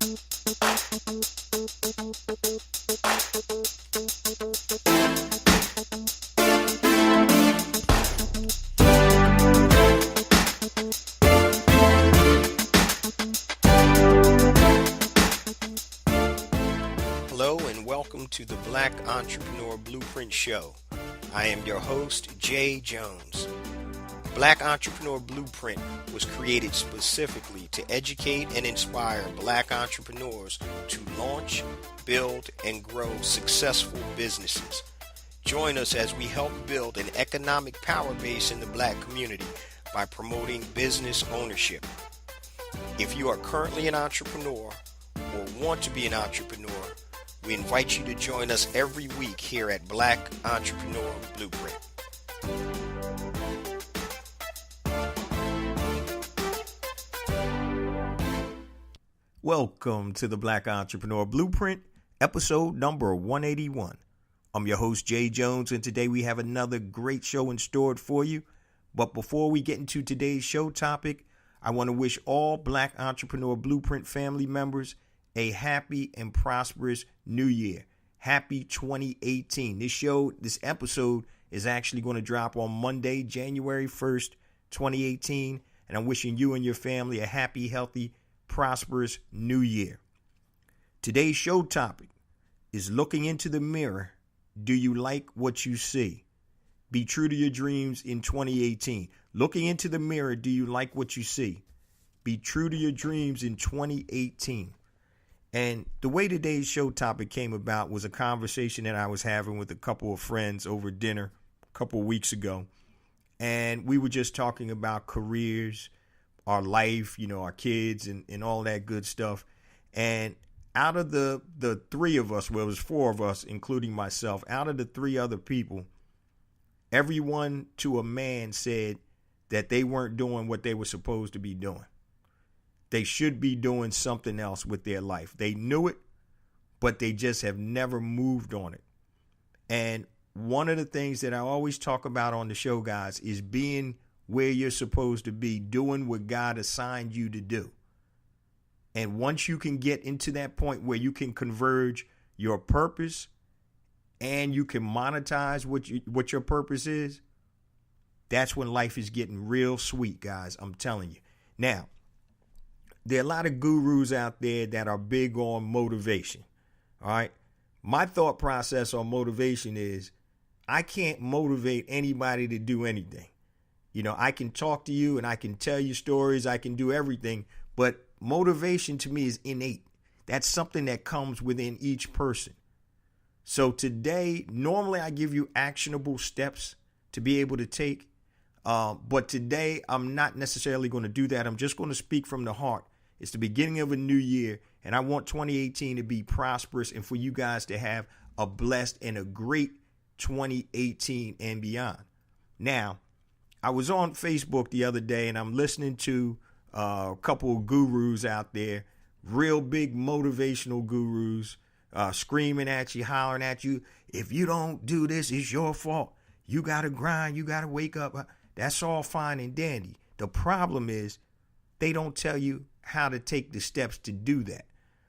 Hello and welcome to the Black Entrepreneur Blueprint Show. I am your host, Jay Jones. Black Entrepreneur Blueprint was created specifically to educate and inspire Black entrepreneurs to launch, build, and grow successful businesses. Join us as we help build an economic power base in the Black community by promoting business ownership. If you are currently an entrepreneur or want to be an entrepreneur, we invite you to join us every week here at Black Entrepreneur Blueprint. Welcome to the Black Entrepreneur Blueprint, episode number 181. I'm your host, Jay Jones, and today we have another great show in store for you. But before we get into today's show topic, I want to wish all Black Entrepreneur Blueprint family members a happy and prosperous new year. Happy 2018. This episode is actually going to drop on Monday, January 1st, 2018. And I'm wishing you and your family a happy, healthy, prosperous new year. Today's show topic is looking into the mirror. Do you like what you see? Be true to your dreams in 2018. Looking into the mirror, do you like what you see? Be true to your dreams in 2018. And the way today's show topic came about was a conversation that I was having with a couple of friends over dinner a couple of weeks ago. And we were just talking about careers, our life, our kids and all that good stuff. And out of the three of us, well, it was four of us, including myself, out of the three other people, everyone to a man said that they weren't doing what they were supposed to be doing. They should be doing something else with their life. They knew it, but they just have never moved on it. And one of the things that I always talk about on the show, guys, is being where you're supposed to be, doing what God assigned you to do. And once you can get into that point where you can converge your purpose and you can monetize what your purpose is, that's when life is getting real sweet, guys. I'm telling you. Now, there are a lot of gurus out there that are big on motivation. All right. My thought process on motivation is I can't motivate anybody to do anything. I can talk to you and I can tell you stories. I can do everything. But motivation to me is innate. That's something that comes within each person. So today, normally I give you actionable steps to be able to take. But today, I'm not necessarily going to do that. I'm just going to speak from the heart. It's the beginning of a new year, and I want 2018 to be prosperous and for you guys to have a blessed and a great 2018 and beyond. Now, I was on Facebook the other day, and I'm listening to a couple of gurus out there, real big motivational gurus, screaming at you, hollering at you. If you don't do this, it's your fault. You got to grind. You got to wake up. That's all fine and dandy. The problem is they don't tell you how to take the steps to do that.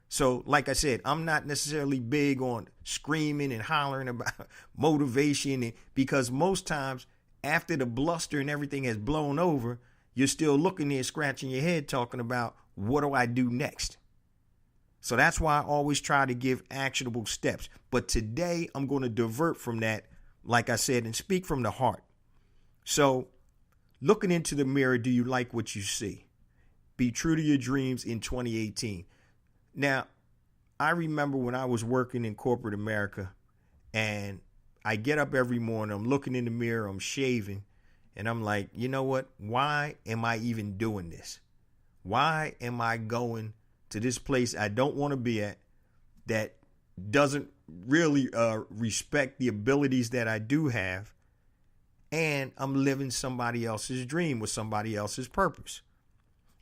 So, like I said, I'm not necessarily big on screaming and hollering about motivation because most times after the bluster and everything has blown over, you're still looking there scratching your head talking about what do I do next? So that's why I always try to give actionable steps. But today I'm going to divert from that, like I said, and speak from the heart. So looking into the mirror, do you like what you see? Be true to your dreams in 2018. Now, I remember when I was working in corporate America and I get up every morning, I'm looking in the mirror, I'm shaving, and I'm like, you know what? Why am I even doing this? Why am I going to this place I don't want to be at that doesn't really respect the abilities that I do have, and I'm living somebody else's dream with somebody else's purpose?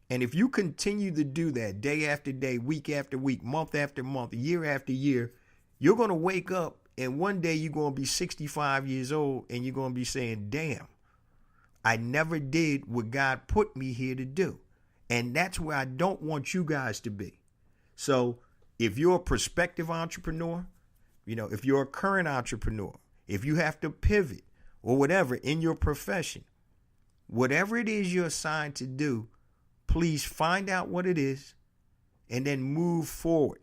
And if you continue to do that day after day, week after week, month after month, year after year, you're going to wake up and one day you're going to be 65 years old and you're going to be saying, damn, I never did what God put me here to do. And that's where I don't want you guys to be. So if you're a prospective entrepreneur, if you're a current entrepreneur, if you have to pivot or whatever in your profession, whatever it is you're assigned to do, please find out what it is and then move forward.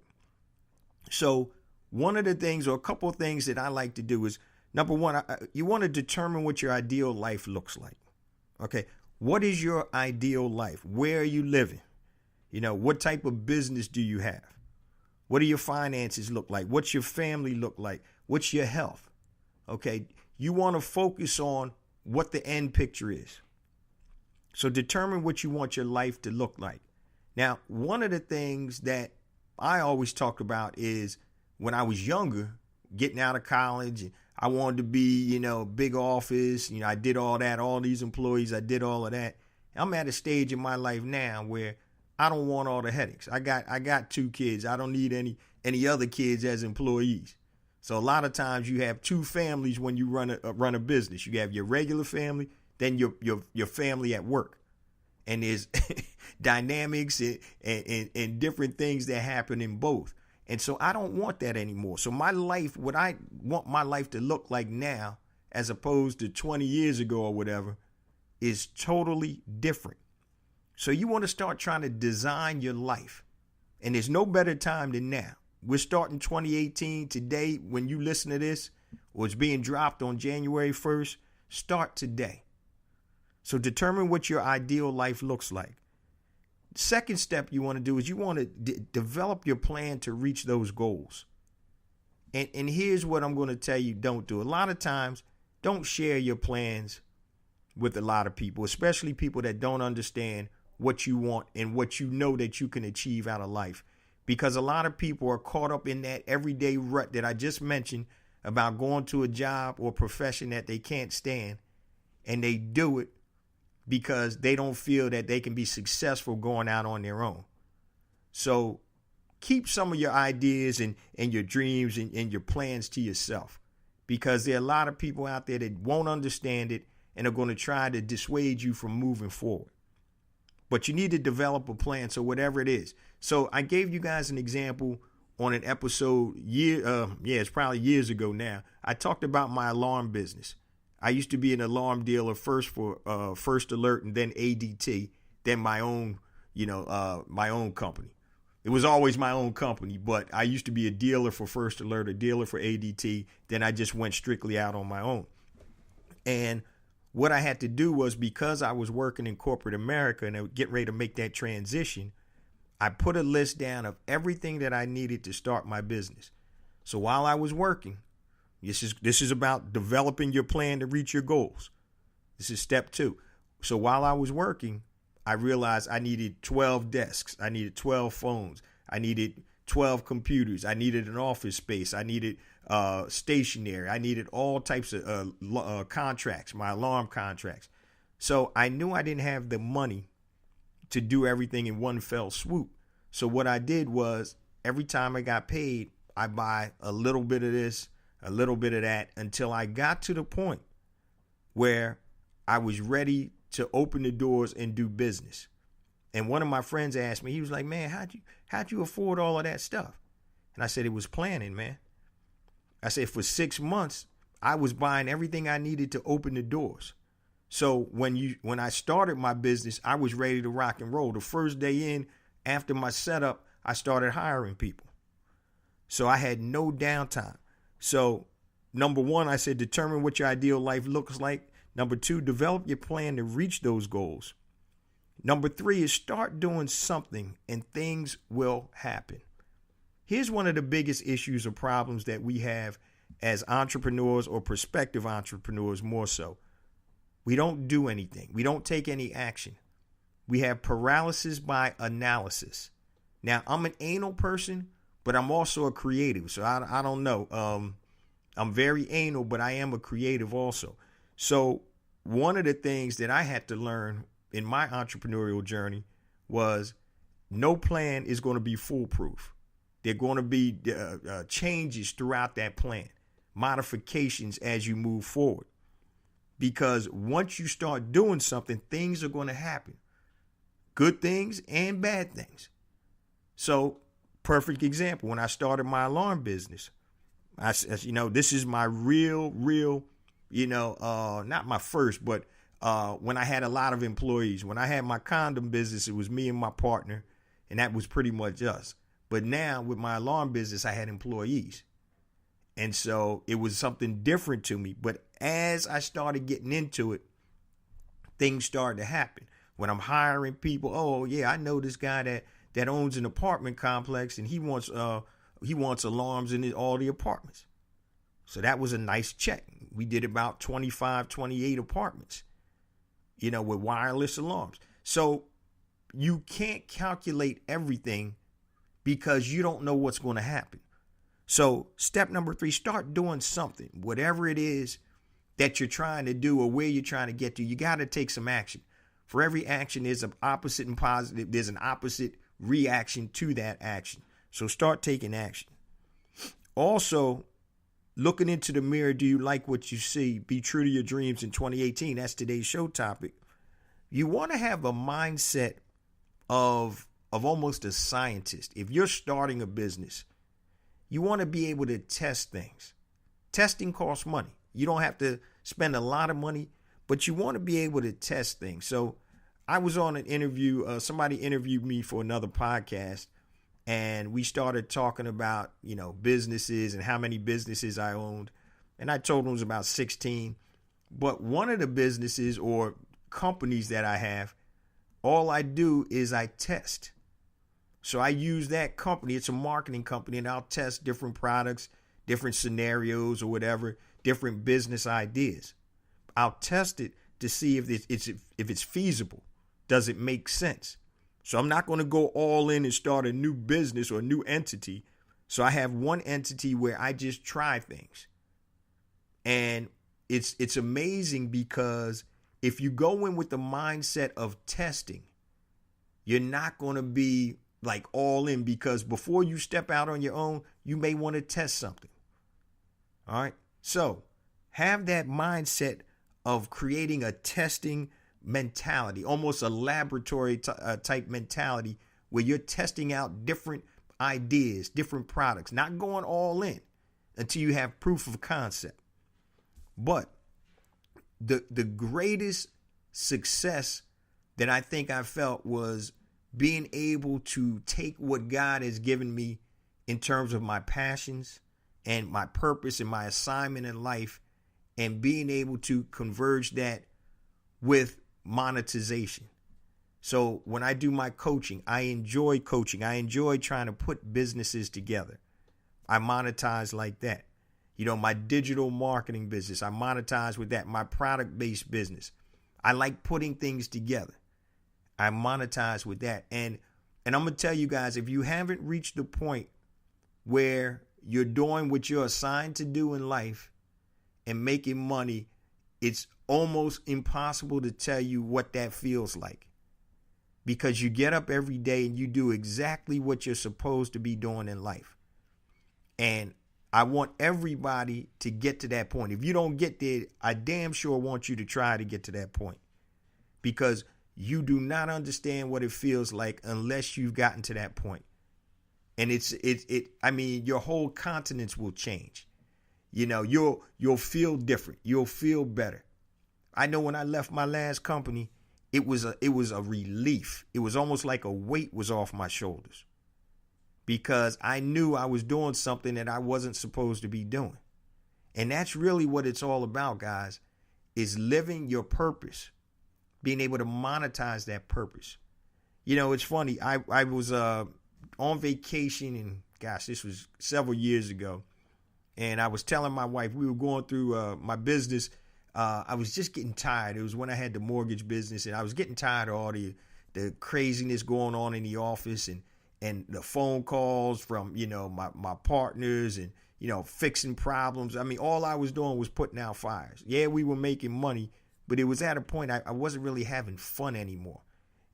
So one of the things, or a couple of things that I like to do is, number one, you want to determine what your ideal life looks like. Okay. What is your ideal life? Where are you living? What type of business do you have? What do your finances look like? What's your family look like? What's your health? Okay. You want to focus on what the end picture is. So determine what you want your life to look like. Now, one of the things that I always talk about is when I was younger, getting out of college, and I wanted to be, big office. I did all that, all these employees, I did all of that. I'm at a stage in my life now where I don't want all the headaches. I got 2 kids. I don't need any other kids as employees. So a lot of times you have 2 families when you run a business. You have your regular family, then your family at work. And there's dynamics and different things that happen in both. And so I don't want that anymore. So my life, what I want my life to look like now, as opposed to 20 years ago or whatever, is totally different. So you want to start trying to design your life. And there's no better time than now. We're starting 2018 today. When you listen to this, or it's being dropped on January 1st, start today. So determine what your ideal life looks like. Second step you want to do is you want to develop your plan to reach those goals. And here's what I'm going to tell you don't do. A lot of times, don't share your plans with a lot of people, especially people that don't understand what you want and what you know that you can achieve out of life. Because a lot of people are caught up in that everyday rut that I just mentioned about going to a job or profession that they can't stand, and they do it because they don't feel that they can be successful going out on their own. So keep some of your ideas and your dreams and your plans to yourself, because there are a lot of people out there that won't understand it and are going to try to dissuade you from moving forward. But you need to develop a plan. So whatever it is. So I gave you guys an example on an episode it's probably years ago now. I talked about my alarm business. I used to be an alarm dealer first for First Alert and then ADT, then my own company. It was always my own company, but I used to be a dealer for First Alert, a dealer for ADT. Then I just went strictly out on my own. And what I had to do was, because I was working in corporate America and I was getting ready to make that transition, I put a list down of everything that I needed to start my business. So while I was working, this is about developing your plan to reach your goals. This is step 2. So while I was working, I realized I needed 12 desks. I needed 12 phones. I needed 12 computers. I needed an office space. I needed stationery. I needed all types of contracts, my alarm contracts. So I knew I didn't have the money to do everything in one fell swoop. So what I did was, every time I got paid, I buy a little bit of this, a little bit of that, until I got to the point where I was ready to open the doors and do business. And one of my friends asked me, he was like, man, how'd you afford all of that stuff? And I said, it was planning, man. I said, for 6 months, I was buying everything I needed to open the doors. So when I started my business, I was ready to rock and roll. The first day in, after my setup, I started hiring people. So I had no downtime. So number 1, I said, determine what your ideal life looks like. Number 2, develop your plan to reach those goals. Number 3 is start doing something and things will happen. Here's one of the biggest issues or problems that we have as entrepreneurs, or prospective entrepreneurs more so. We don't do anything. We don't take any action. We have paralysis by analysis. Now, I'm an anal person, but I'm also a creative. So I don't know. I'm very anal, but I am a creative also. So one of the things that I had to learn in my entrepreneurial journey was, no plan is going to be foolproof. There are going to be changes throughout that plan, modifications as you move forward. Because once you start doing something, things are going to happen. Good things and bad things. So Perfect example. When I started my alarm business, this is my real, not my first, but when I had a lot of employees. When I had my condom business, it was me and my partner, and that was pretty much us. But now with my alarm business, I had employees. And so it was something different to me. But as I started getting into it, things started to happen. When I'm hiring people, oh yeah, I know this guy that owns an apartment complex, and he wants alarms in all the apartments. So that was a nice check. We did about 25, 28 apartments, with wireless alarms. So you can't calculate everything because you don't know what's going to happen. So step number 3, start doing something, whatever it is that you're trying to do or where you're trying to get to. You got to take some action. For every action, there's an opposite and positive. There's an opposite reaction to that action. So start taking action. Also, looking into the mirror, do you like what you see? Be true to your dreams in 2018. That's today's show topic. You want to have a mindset of almost a scientist. If you're starting a business, you want to be able to test things. Testing costs money. You don't have to spend a lot of money, but you want to be able to test things. So I was on an interview. Somebody interviewed me for another podcast, and we started talking about, businesses and how many businesses I owned. And I told them it was about 16. But one of the businesses or companies that I have, all I do is I test. So I use that company. It's a marketing company, and I'll test different products, different scenarios or whatever, different business ideas. I'll test it to see if it's feasible. Does it make sense? So I'm not going to go all in and start a new business or a new entity. So I have one entity where I just try things. And it's amazing because if you go in with the mindset of testing, you're not going to be like all in, because before you step out on your own, you may want to test something. All right. So have that mindset of creating a testing mentality, almost a laboratory type mentality where you're testing out different ideas, different products, not going all in until you have proof of concept. But the greatest success that I think I felt was being able to take what God has given me in terms of my passions and my purpose and my assignment in life, and being able to converge that with monetization. So when I do my coaching, I enjoy coaching. I enjoy trying to put businesses together. I monetize like that. My digital marketing business, I monetize with that. My product-based business, I like putting things together. I monetize with that. And I'm going to tell you guys, if you haven't reached the point where you're doing what you're assigned to do in life and making money, it's almost impossible to tell you what that feels like, because you get up every day and you do exactly what you're supposed to be doing in life. And I want everybody to get to that point. If you don't get there, I damn sure want you to try to get to that point, because you do not understand what it feels like unless you've gotten to that point. And your whole countenance will change. You'll feel different. You'll feel better. I know when I left my last company, it was a relief. It was almost like a weight was off my shoulders, because I knew I was doing something that I wasn't supposed to be doing. And that's really what it's all about, guys, is living your purpose, being able to monetize that purpose. It's funny. I was on vacation, and gosh, this was several years ago. And I was telling my wife, we were going through my business. I was just getting tired. It was when I had the mortgage business, and I was getting tired of all the craziness going on in the office, and the phone calls from, my partners, and, fixing problems. I mean, all I was doing was putting out fires. Yeah, we were making money, but it was at a point I wasn't really having fun anymore.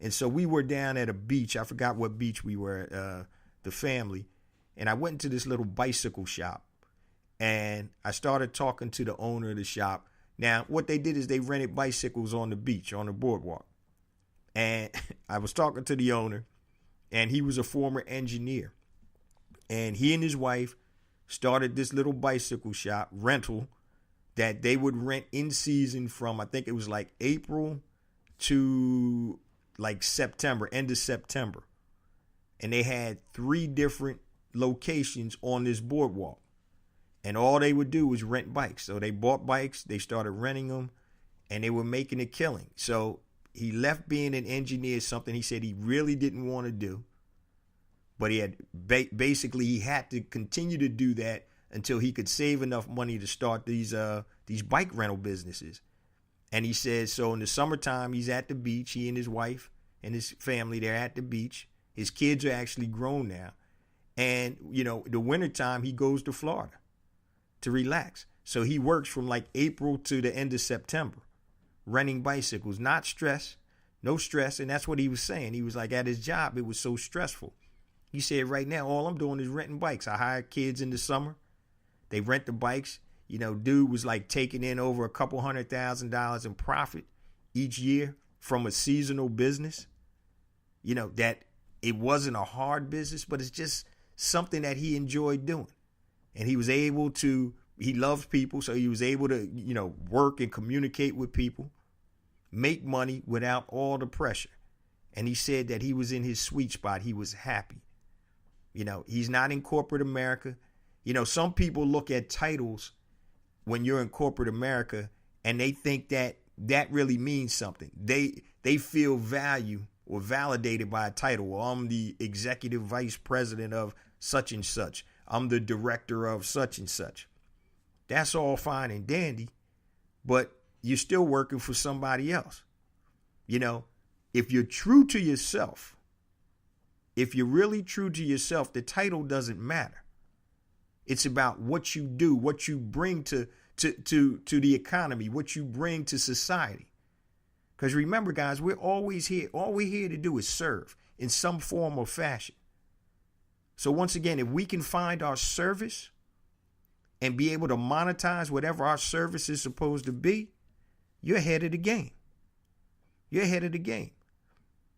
And so we were down at a beach. I forgot what beach we were at, the family. And I went into this little bicycle shop, and I started talking to the owner of the shop. Now, what they did is they rented bicycles on the beach, on the boardwalk. And I was talking to the owner, and he was a former engineer. And he and his wife started this little bicycle shop rental that they would rent in season from, I think it was like April to like September, end of September. And they had 3 different locations on this boardwalk. And all they would do was rent bikes. So they bought bikes, they started renting them, and they were making a killing. So he left being an engineer, something he said he really didn't want to do. But he had basically he had to continue to do that until he could save enough money to start these bike rental businesses. And he says, so in the summertime, he's at the beach. He and his wife and his family, they're at the beach. His kids are actually grown now. And, the wintertime, he goes to Florida to relax. So he works from like April to the end of September, renting bicycles, not stress, no stress. And that's what he was saying. He was like, at his job, it was so stressful. He said, right now, all I'm doing is renting bikes. I hire kids in the summer. They rent the bikes. Dude was like taking in over a couple $100,000 in profit each year from a seasonal business. That it wasn't a hard business, but it's just something that he enjoyed doing. And he was able to, he loves people, so he was able to, work and communicate with people, make money without all the pressure. And he said that he was in his sweet spot. He was happy. He's not in corporate America. Some people look at titles when you're in corporate America and they think that that really means something. They feel value or validated by a title. Well, I'm the executive vice president of such and such. I'm the director of such and such. That's all fine and dandy, but you're still working for somebody else. If you're true to yourself, if you're really true to yourself, the title doesn't matter. It's about what you do, what you bring to the economy, what you bring to society. Because remember, guys, we're always here. All we're here to do is serve in some form or fashion. So once again, if we can find our service and be able to monetize whatever our service is supposed to be, you're ahead of the game. You're ahead of the game.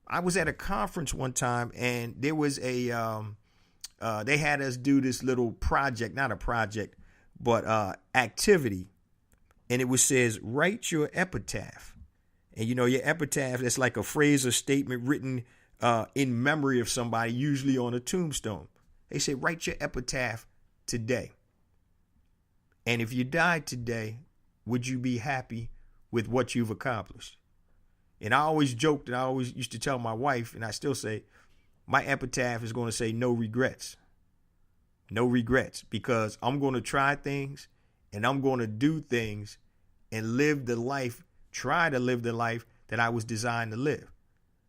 I was at a conference one time and there was they had us do this little project, not a project, but activity. And it says, write your epitaph. And your epitaph, that's like a phrase or statement written in memory of somebody, usually on a tombstone. They say, write your epitaph today. And if you died today, would you be happy with what you've accomplished? And I always joked, and I always used to tell my wife, and I still say, my epitaph is going to say no regrets. No regrets, because I'm going to try things and I'm going to do things and live the life, try to live the life that I was designed to live.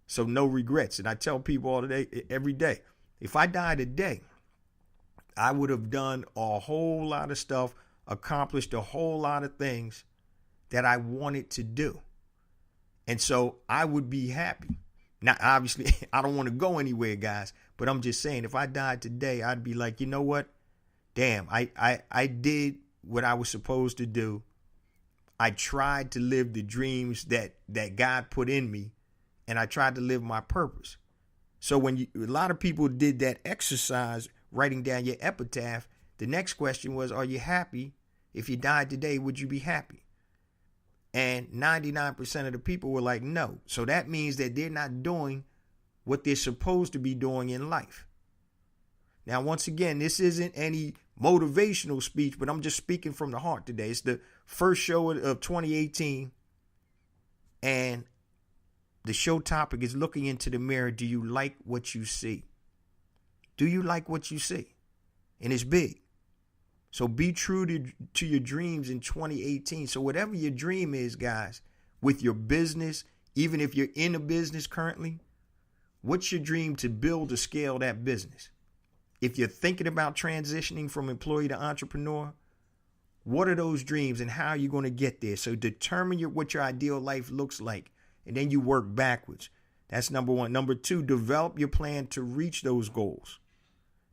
So no regrets. And I tell people all day, every day, if I die today, I would have done a whole lot of stuff, accomplished a whole lot of things that I wanted to do. And so I would be happy. Now, obviously, I don't want to go anywhere, guys, but I'm just saying, if I died today, I'd be like, you know what? Damn, I did what I was supposed to do. I tried to live the dreams that God put in me, and I tried to live my purpose. So when a lot of people did that exercise, writing down your epitaph, the next question was, are you happy? If you died today, would you be happy? And 99% of the people were like, no. So that means that they're not doing what they're supposed to be doing in life. Now, once again, this isn't any motivational speech, but I'm just speaking from the heart today. It's the first show of 2018. And the show topic is looking into the mirror. Do you like what you see? Do you like what you see? And it's big. So be true to your dreams in 2018. So whatever your dream is, guys, with your business, even if you're in a business currently, what's your dream to build or scale that business? If you're thinking about transitioning from employee to entrepreneur, what are those dreams and how are you going to get there? So determine what your ideal life looks like, and then you work backwards. That's number one. Number two, develop your plan to reach those goals.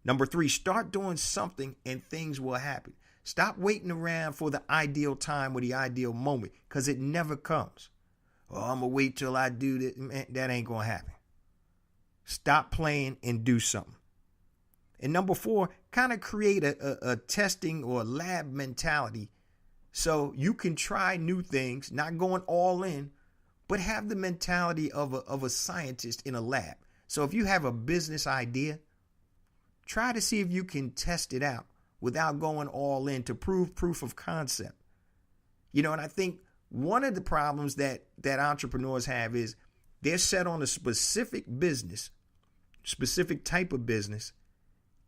Number three, start doing something and things will happen. Stop waiting around for the ideal time or the ideal moment, because it never comes. Oh, I'm going to wait till I do this. Man, that ain't going to happen. Stop playing and do something. And number 4, kind of create a testing or lab mentality so you can try new things, not going all in, but have the mentality of a scientist in a lab. So if you have a business idea, try to see if you can test it out without going all in to prove proof of concept. And I think one of the problems that entrepreneurs have is they're set on a specific business, specific type of business.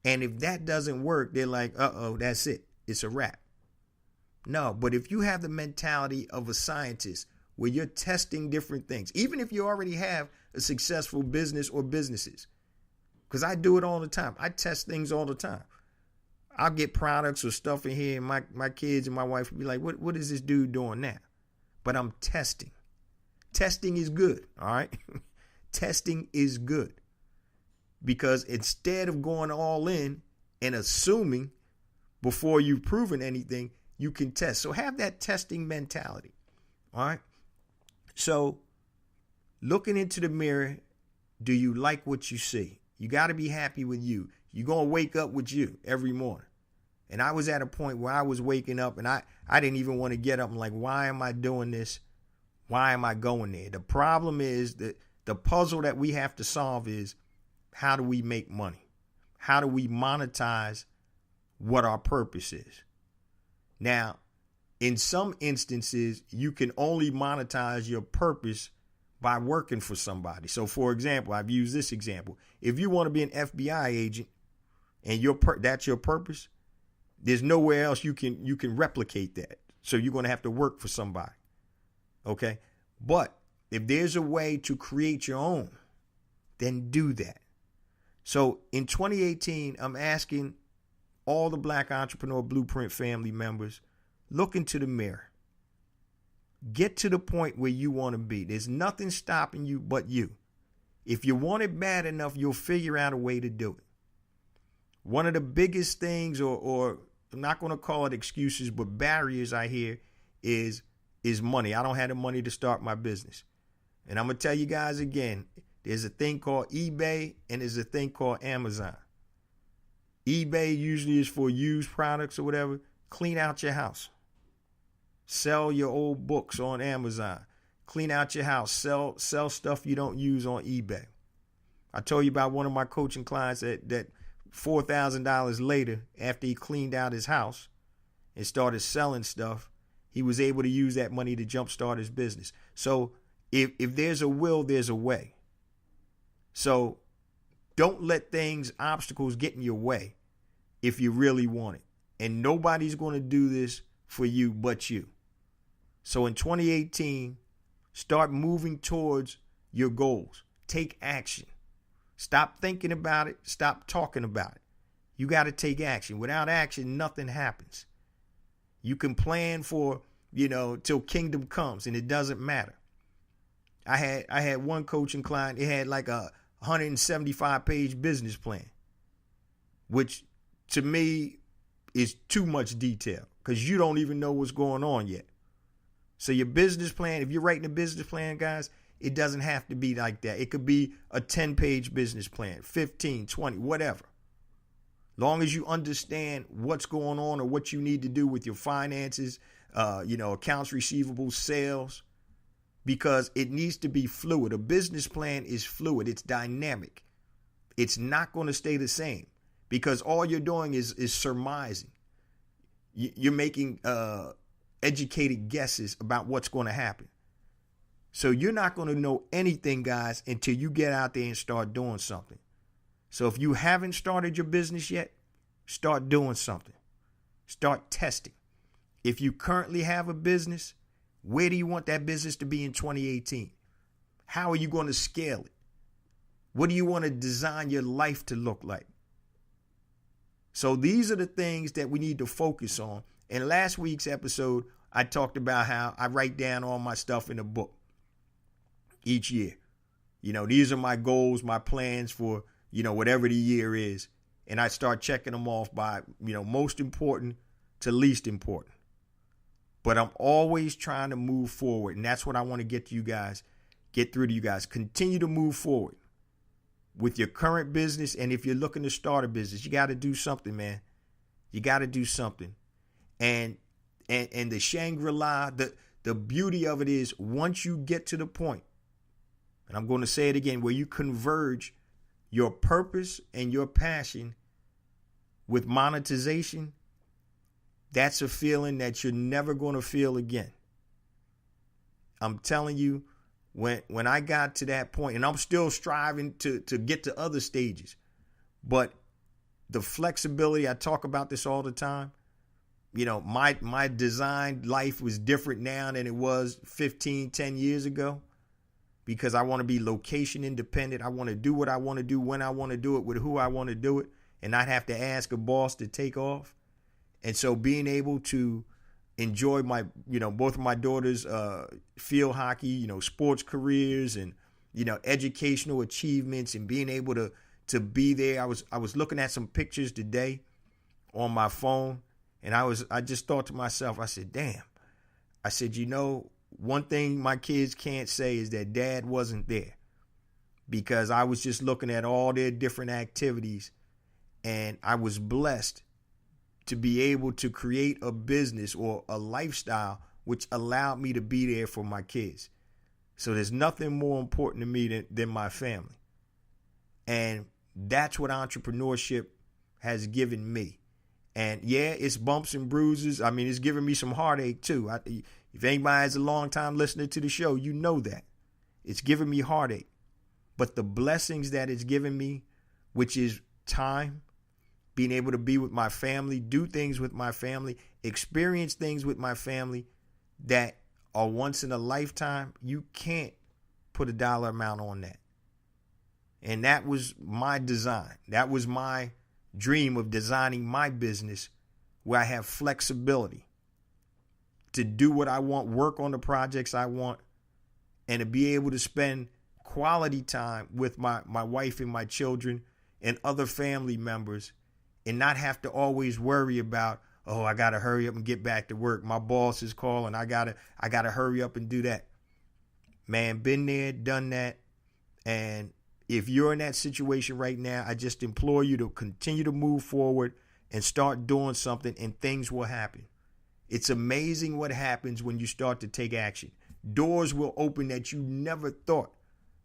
And if that doesn't work, they're like, that's it. It's a wrap. No, but if you have the mentality of a scientist where you're testing different things, even if you already have a successful business or businesses, because I do it all the time. I test things all the time. I'll get products or stuff in here, and my kids and my wife will be like, what is this dude doing now? But I'm testing. Testing is good, all right? Testing is good. Because instead of going all in and assuming before you've proven anything, you can test. So have that testing mentality, all right? So looking into the mirror, do you like what you see? You got to be happy with you. You're going to wake up with you every morning. And I was at a point where I was waking up and I didn't even want to get up. I'm like, why am I doing this? Why am I going there? The problem is that the puzzle that we have to solve is, how do we make money? How do we monetize what our purpose is? Now, in some instances, you can only monetize your purpose by working for somebody. So, for example, I've used this example. If you want to be an FBI agent and that's your purpose, there's nowhere else you can replicate that. So you're going to have to work for somebody. Okay? But if there's a way to create your own, then do that. So in 2018, I'm asking all the Black Entrepreneur Blueprint family members, look into the mirror. Get to the point where you want to be. There's nothing stopping you but you. If you want it bad enough, you'll figure out a way to do it. One of the biggest things, or I'm not going to call it excuses, but barriers I hear is money. I don't have the money to start my business. And I'm going to tell you guys again, there's a thing called eBay and there's a thing called Amazon. eBay usually is for used products or whatever. Clean out your house. Sell your old books on Amazon. Clean out your house. Sell stuff you don't use on eBay. I told you about one of my coaching clients that $4,000 later, after he cleaned out his house and started selling stuff, he was able to use that money to jumpstart his business. So if there's a will, there's a way. So don't let obstacles get in your way if you really want it. And nobody's going to do this for you but you. So in 2018, start moving towards your goals. Take action. Stop thinking about it. Stop talking about it. You got to take action. Without action, nothing happens. You can plan for, till kingdom comes, and it doesn't matter. I had one coaching client. It had like a 175-page business plan, which to me is too much detail because you don't even know what's going on yet. So your business plan, if you're writing a business plan, guys, it doesn't have to be like that. It could be a 10-page business plan, 15, 20, whatever. Long as you understand what's going on or what you need to do with your finances, accounts receivable, sales, because it needs to be fluid. A business plan is fluid. It's dynamic. It's not going to stay the same because all you're doing is surmising. You're making educated guesses about what's going to happen. So you're not going to know anything, guys, until you get out there and start doing something. So if you haven't started your business yet, start doing something. Start testing. If you currently have a business, where do you want that business to be in 2018? How are you going to scale it? What do you want to design your life to look like? So these are the things that we need to focus on. In last week's episode, I talked about how I write down all my stuff in a book each year. These are my goals, my plans for, whatever the year is. And I start checking them off by, most important to least important. But I'm always trying to move forward. And that's what I want to get through to you guys. Continue to move forward. with your current business, and if you're looking to start a business, you got to do something, man. You got to do something. And the Shangri-La, the beauty of it is once you get to the point, and I'm going to say it again, where you converge your purpose and your passion with monetization, that's a feeling that you're never going to feel again. I'm telling you, when I got to that point, and I'm still striving to get to other stages, but the flexibility, I talk about this all the time. You know, my design life was different now than it was 10 years ago, because I want to be location independent. I want to do what I want to do when I want to do it with who I want to do it, and not have to ask a boss to take off. And so being able to enjoy my, both of my daughters' field hockey, sports careers, and, educational achievements, and being able to be there. I was looking at some pictures today on my phone, and I just thought to myself, I said, damn. I said, one thing my kids can't say is that dad wasn't there, because I was just looking at all their different activities, and I was blessed to be able to create a business or a lifestyle which allowed me to be there for my kids. So there's nothing more important to me than my family. And that's what entrepreneurship has given me. And yeah, it's bumps and bruises. I mean, it's giving me some heartache too. If anybody's a long time listener to the show, you know that. It's giving me heartache. But the blessings that it's given me, which is time, being able to be with my family, do things with my family, experience things with my family that are once in a lifetime, you can't put a dollar amount on that. And that was my design. That was my dream of designing my business, where I have flexibility to do what I want, work on the projects I want, and to be able to spend quality time with my wife and my children and other family members, and not have to always worry about, oh, I got to hurry up and get back to work. My boss is calling. I got to hurry up and do that. Man, been there, done that. And if you're in that situation right now, I just implore you to continue to move forward and start doing something, and things will happen. It's amazing what happens when you start to take action. Doors will open that you never thought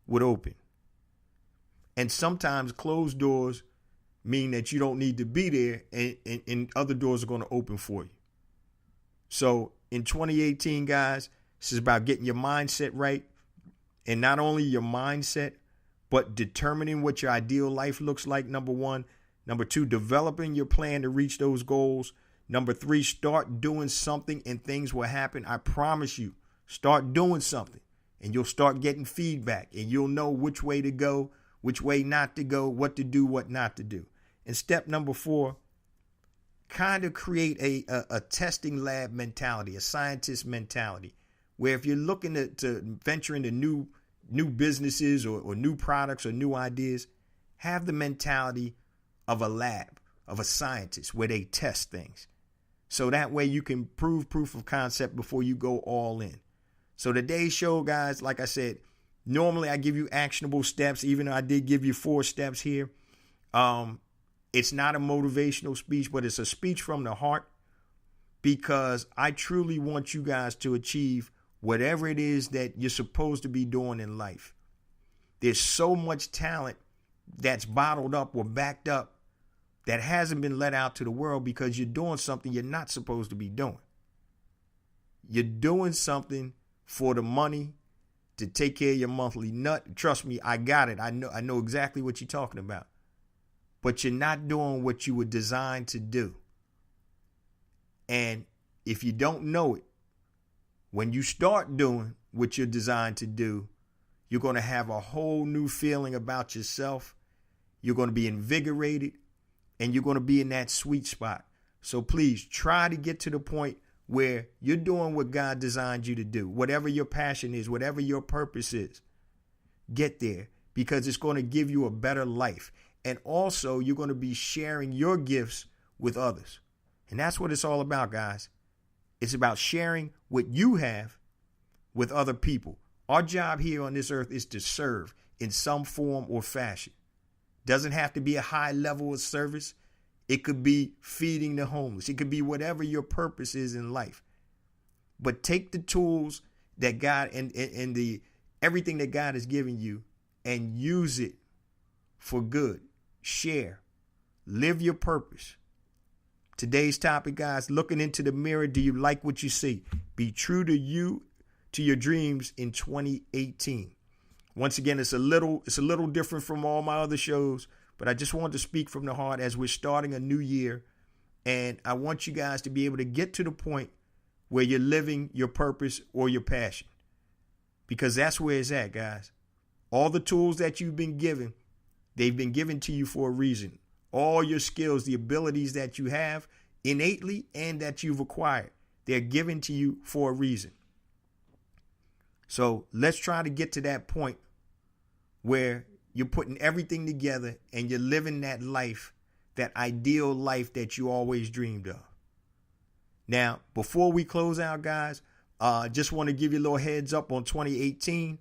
would open. And sometimes closed doors mean that you don't need to be there, and other doors are going to open for you. So in 2018, guys, this is about getting your mindset right. And not only your mindset, but determining what your ideal life looks like, number one. Number two, developing your plan to reach those goals. Number three, start doing something and things will happen. I promise you, start doing something and you'll start getting feedback, and you'll know which way to go, which way not to go, what to do, what not to do. And step number four, kind of create a testing lab mentality, a scientist mentality, where if you're looking to venture into new businesses or new products or new ideas, have the mentality of a lab, of a scientist, where they test things. So that way you can prove proof of concept before you go all in. So today's show, guys, like I said, normally I give you actionable steps, even though I did give you 4 steps here. It's not a motivational speech, but it's a speech from the heart, because I truly want you guys to achieve whatever it is that you're supposed to be doing in life. There's so much talent that's bottled up or backed up that hasn't been let out to the world, because you're doing something you're not supposed to be doing. You're doing something for the money, to take care of your monthly nut. Trust me, I got it. I know exactly what you're talking about. But you're not doing what you were designed to do. And if you don't know it, when you start doing what you're designed to do, you're going to have a whole new feeling about yourself. You're going to be invigorated, and you're going to be in that sweet spot. So please try to get to the point where you're doing what God designed you to do. Whatever your passion is, whatever your purpose is, get there, because it's going to give you a better life. And also, you're going to be sharing your gifts with others. And that's what it's all about, guys. It's about sharing what you have with other people. Our job here on this earth is to serve in some form or fashion. Doesn't have to be a high level of service. It could be feeding the homeless. It could be whatever your purpose is in life. But take the tools that God and the everything that God has given you and use it for good. Share. Live your purpose. Today's topic, guys, looking into the mirror. Do you like what you see? Be true to you, to your dreams in 2018. Once again, it's a little different from all my other shows, but I just wanted to speak from the heart as we're starting a new year. And I want you guys to be able to get to the point where you're living your purpose or your passion, because that's where it's at, guys. All the tools that you've been given, they've been given to you for a reason. All your skills, the abilities that you have innately and that you've acquired, they're given to you for a reason. So let's try to get to that point where you're putting everything together and you're living that life, that ideal life that you always dreamed of. Now, before we close out, guys, just want to give you a little heads up on 2018.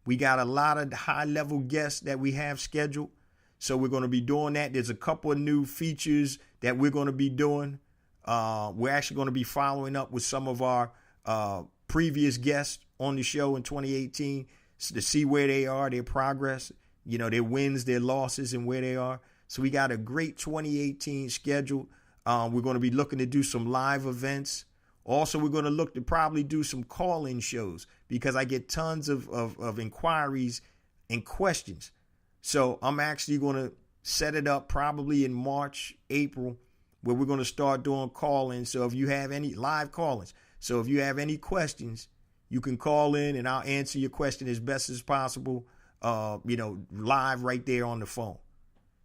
We got a lot of high-level guests that we have scheduled. So we're going to be doing that. There's a couple of new features that we're going to be doing. We're actually going to be following up with some of our previous guests on the show in 2018 to see where they are, their progress, their wins, their losses, and where they are. So we got a great 2018 scheduled. We're going to be looking to do some live events. Also, we're going to look to probably do some call-in shows because I get tons of inquiries and questions. So I'm actually going to set it up probably in March, April, where we're going to start doing call-ins. So if you have any live call-ins, so if you have any questions, you can call in and I'll answer your question as best as possible, live right there on the phone.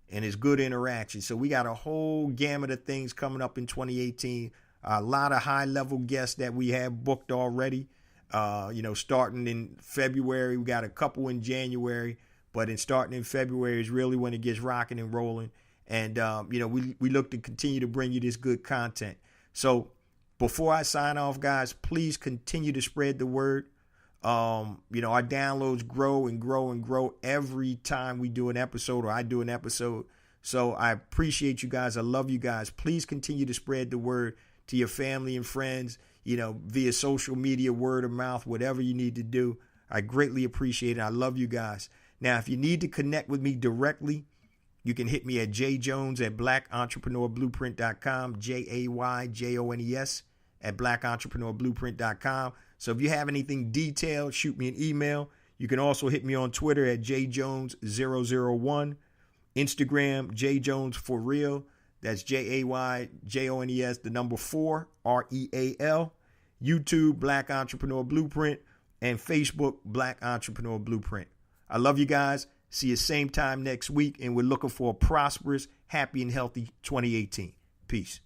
And it's good interaction. So we got a whole gamut of things coming up in 2018. A lot of high-level guests that we have booked already. Starting in February, we got a couple in January, but starting in February is really when it gets rocking and rolling. And we look to continue to bring you this good content. So before I sign off, guys, please continue to spread the word. Our downloads grow and grow and grow every time we do an episode or I do an episode. So I appreciate you guys. I love you guys. Please continue to spread the word to your family and friends, via social media, word of mouth, whatever you need to do. I greatly appreciate it. I love you guys. Now, if you need to connect with me directly, you can hit me at jjones@blackentrepreneurblueprint.com, JAYJONES at blackentrepreneurblueprint.com. So if you have anything detailed, shoot me an email. You can also hit me on Twitter at jjones001, Instagram jjones4real. That's JAYJONES, the number 4, REAL. YouTube, Black Entrepreneur Blueprint, and Facebook, Black Entrepreneur Blueprint. I love you guys. See you same time next week, and we're looking for a prosperous, happy, and healthy 2018. Peace.